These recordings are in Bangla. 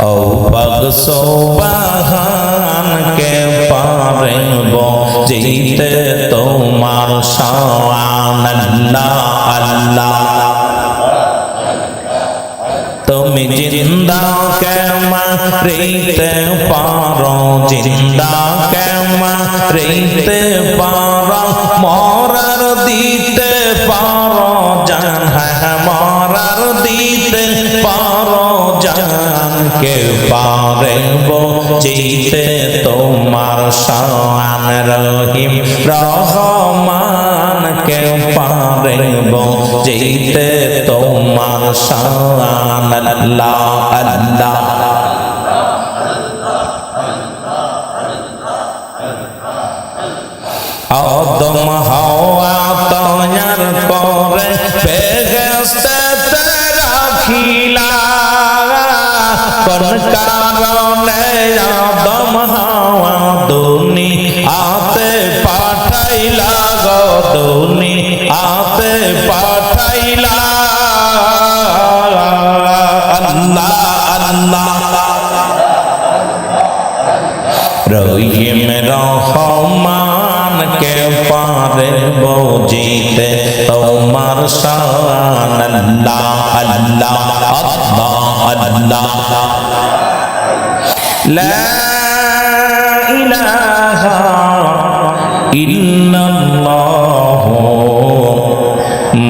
ও সুবহান কে পারব জিতে তোমার শান আল্লাহ আল্লাহ তুমি জিন্দা কে মারিতে পারো জিন্দা কে মারিতে পারো মরার দিতে পারো জান হ্যাঁ মরার দিতে পারো জান কে পারব জিতে তোমার শান রহিম রহমান কে পারব জিতে তোমার শান আল্লাহ আল্লাহ আদম হাওয়া তৈয়ার করে বেহেশতে রাখিলা কোন কারণে আদম হাওয়া দুনিয়াতে পাঠাইলা গো দুনিয়াতে পাঠাইলা আল্লাহ আল্লাহ রহিম রহমান কে পারব জিতে তোমার শান আল্লাহ আল্লাহ আল্লাহ আল্লাহ লা ইলাহা ইল্লাল্লাহ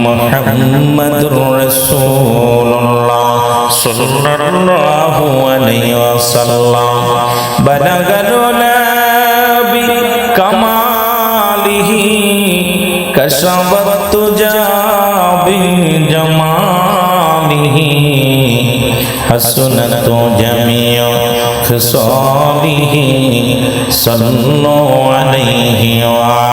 মুহাম্মাদুর রাসূলুল্লাহ সাল্লাল্লাহু আলাইহি ওয়াসাল্লাম বালাগাল নাবি কামালিহি কাশাফাত তুজা বিজামালিহি হাসনাত জামিউ খিসালিহি সাল্লাল্লাহু আলাইহি ওয়া